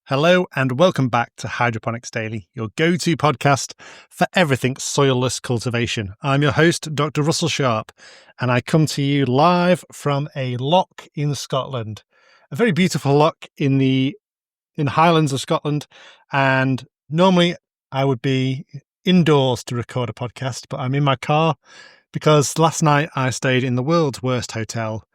Hello and welcome back to Hydroponics Daily, your go-to podcast for everything soilless cultivation. I'm your host, Dr. Russell Sharp, and I come to you live from a loch in Scotland, a very beautiful loch in the Highlands of Scotland. And normally I would be indoors to record a podcast, but I'm in my car because last night I stayed in the world's worst hotel,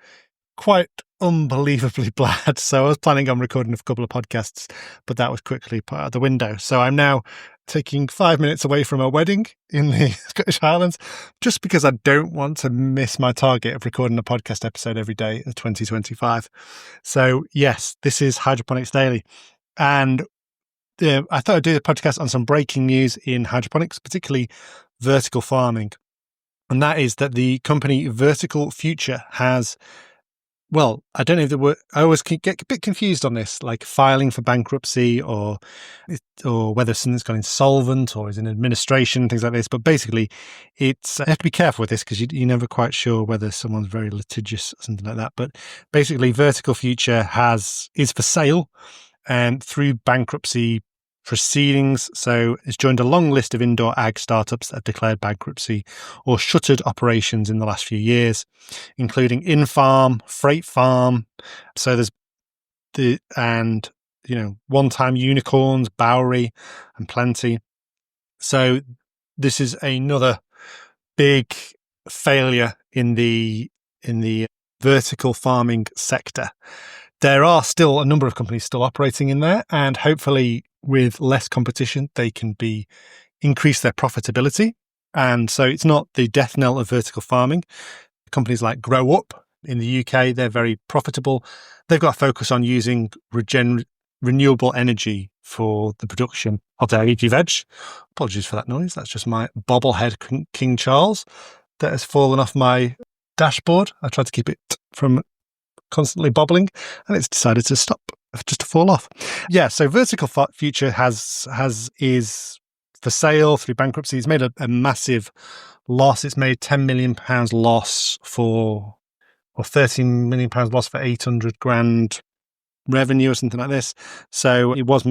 quite unbelievably bad. So I was planning on recording a couple of podcasts, but that was quickly put out the window. So I'm now taking 5 minutes away from a wedding in the Scottish Highlands, just because I don't want to miss my target of recording a podcast episode every day of 2025. So yes, this is Hydroponics Daily. And I thought I'd do the podcast on some breaking news in hydroponics, particularly vertical farming. And that is that the company Vertical Future has, well, I don't know if the word, I always get a bit confused on this, like filing for bankruptcy or whether something's gone insolvent or is in administration, things like this. But basically, I have to be careful with this because you're never quite sure whether someone's very litigious or something like that. But basically, Vertical Future is for sale and through bankruptcy proceedings. So it's joined a long list of indoor ag startups that have declared bankruptcy or shuttered operations in the last few years, including In-Farm, Freight Farm. So there's one-time unicorns, Bowery, and plenty. So this is another big failure in the vertical farming sector. There are still a number of companies still operating in there, and hopefully with less competition, they can increase their profitability. And so it's not the death knell of vertical farming. Companies like Grow Up in the UK, they're very profitable. They've got a focus on using renewable energy for the production of their leafy veg. Apologies for that noise. That's just my bobblehead King Charles that has fallen off my dashboard. I tried to keep it from constantly bobbling and it's decided to stop, just to fall off. Yeah, so Vertical Future is for sale through bankruptcy. It's made a massive loss. It's made £10 million loss or £13 million loss for 800 grand revenue or something like this. So it was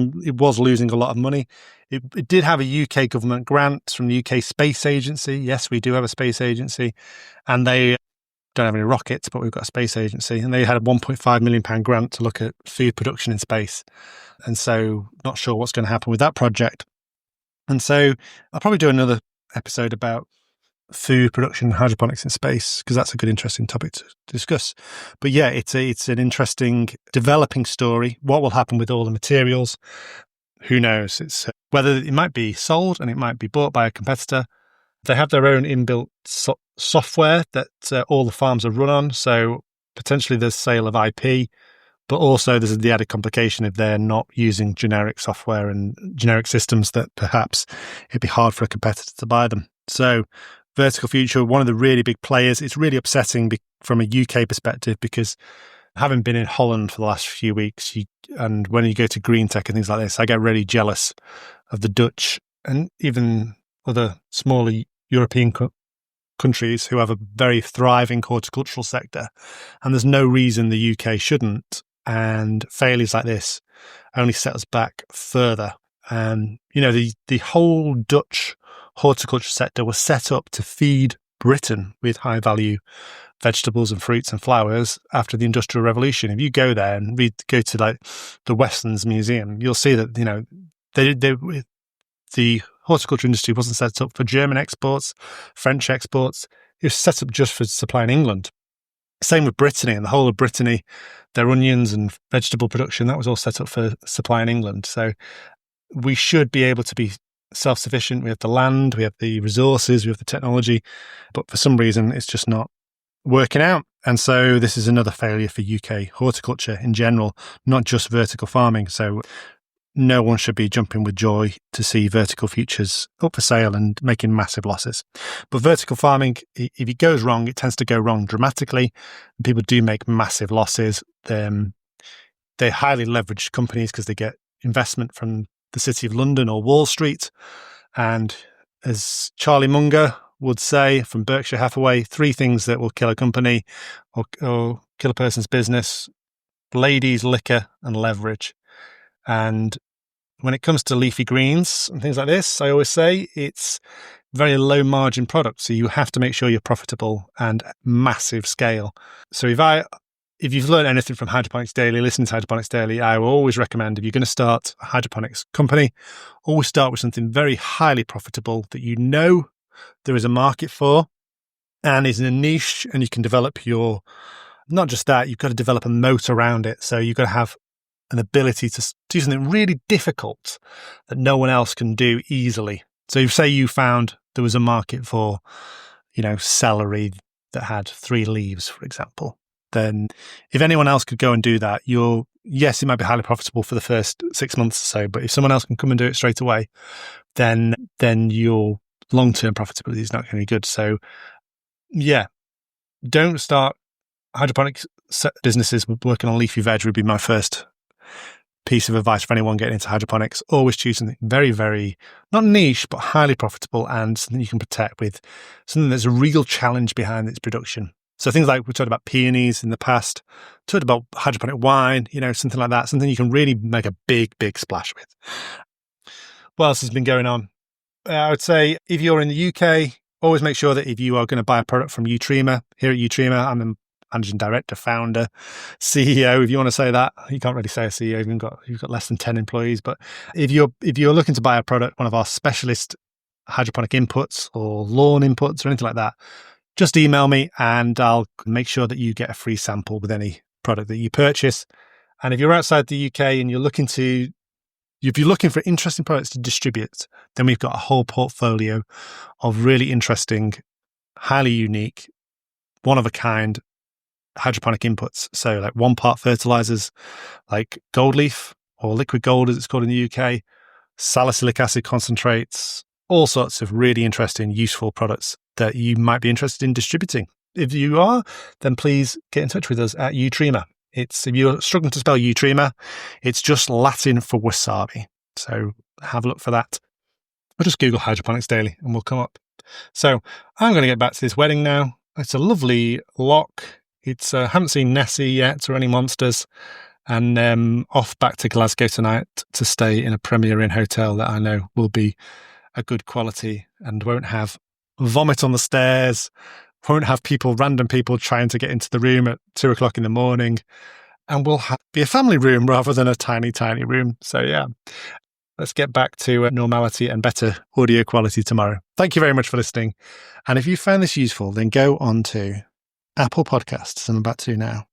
losing a lot of money. It did have a UK government grant from the UK Space Agency. Yes, we do have a space agency, and they don't have any rockets, but we've got a space agency, and they had a £1.5 million grant to look at food production in space. And so not sure what's going to happen with that project. And so I'll probably do another episode about food production, hydroponics in space, because that's a good, interesting topic to discuss. But yeah, it's an interesting developing story. What will happen with all the materials? Who knows? It's whether it might be sold and it might be bought by a competitor. They have their own inbuilt software that all the farms are run on. So potentially there's sale of IP, but also there's the added complication if they're not using generic software and generic systems that perhaps it'd be hard for a competitor to buy them. So Vertical Future, one of the really big players. It's really upsetting from a UK perspective because having been in Holland for the last few weeks, and when you go to Green Tech and things like this, I get really jealous of the Dutch and even other smaller European countries who have a very thriving horticultural sector. And there's no reason the UK shouldn't. And failures like this only set us back further. And, the whole Dutch horticulture sector was set up to feed Britain with high value vegetables and fruits and flowers after the Industrial Revolution. If you go there and go to like the Westlands Museum, you'll see that, the horticulture industry wasn't set up for German exports, French exports. It was set up just for supplying England. Same with Brittany and the whole of Brittany, their onions and vegetable production, that was all set up for supplying England. So we should be able to be self-sufficient. We have the land, we have the resources, we have the technology, but for some reason it's just not working out. And so this is another failure for UK horticulture in general, not just vertical farming. So no one should be jumping with joy to see Vertical Futures up for sale and making massive losses. But vertical farming, if it goes wrong, it tends to go wrong dramatically. People do make massive losses. They're highly leveraged companies because they get investment from the City of London or Wall Street. And as Charlie Munger would say from Berkshire Hathaway, 3 things that will kill a company or kill a person's business: ladies, liquor, and leverage. And when it comes to leafy greens and things like this, I always say it's very low margin product. So you have to make sure you're profitable and massive scale. So if you've learned anything from Hydroponics Daily, listen to Hydroponics Daily, I will always recommend, if you're going to start a hydroponics company, always start with something very highly profitable that you know there is a market for and is in a niche, and you can develop not just that, you've got to develop a moat around it. So you've got to have an ability to do something really difficult that no one else can do easily. So if say you found there was a market for, celery that had 3 leaves, for example, then if anyone else could go and do that, yes, it might be highly profitable for the first 6 months or so, but if someone else can come and do it straight away, then your long-term profitability is not going to be good. So yeah, don't start hydroponics businesses working on leafy veg would be my first piece of advice for anyone getting into hydroponics. Always choose something very, very, not niche, but highly profitable and something you can protect with something that's a real challenge behind its production. So things like we talked about peonies in the past, talked about hydroponic wine, something like that, something you can really make a big, big splash with. What else has been going on? I would say if you're in the UK, always make sure that if you are going to buy a product from Utrema, here at Utrema, I'm the managing director, founder, CEO, if you want to say that. You can't really say a CEO, you've got less than 10 employees. But if you're looking to buy a product, one of our specialist hydroponic inputs or lawn inputs or anything like that, just email me and I'll make sure that you get a free sample with any product that you purchase. And if you're outside the UK and if you're looking for interesting products to distribute, then we've got a whole portfolio of really interesting, highly unique, one-of-a-kind hydroponic inputs. So like 1 part fertilizers, like gold leaf or liquid gold as it's called in the UK, salicylic acid concentrates, all sorts of really interesting, useful products that you might be interested in distributing. If you are, then please get in touch with us at Utrema. If you're struggling to spell Utrema, it's just Latin for wasabi. So have a look for that. Or just Google Hydroponics Daily and we'll come up. So I'm going to get back to this wedding now. It's a lovely loch. I haven't seen Nessie yet or any monsters. And off back to Glasgow tonight to stay in a Premier Inn hotel that I know will be a good quality and won't have vomit on the stairs, won't have random people trying to get into the room at 2:00 in the morning, and will be a family room rather than a tiny, tiny room. So yeah, let's get back to normality and better audio quality tomorrow. Thank you very much for listening. And if you found this useful, then go on to Apple Podcasts, I'm about to now.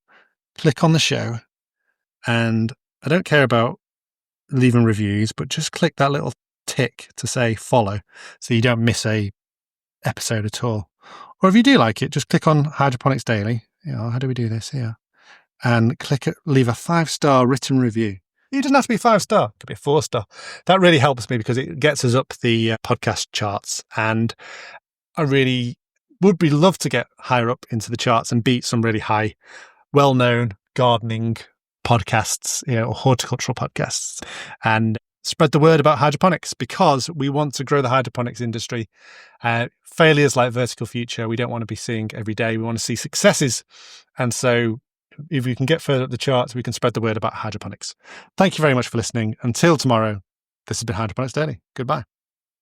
Click on the show, and I don't care about leaving reviews, but just click that little tick to say follow so you don't miss a episode at all. Or if you do like it, just click on Hydroponics Daily. How do we do this here? And leave a 5-star written review. It doesn't have to be 5-star, it could be a 4-star. That really helps me because it gets us up the podcast charts. And I really would love to get higher up into the charts and beat some really high, well-known gardening podcasts, or horticultural podcasts, and spread the word about hydroponics because we want to grow the hydroponics industry. Failures like Vertical Future, we don't want to be seeing every day. We want to see successes. And so if we can get further up the charts, we can spread the word about hydroponics. Thank you very much for listening. Until tomorrow, this has been Hydroponics Daily. Goodbye.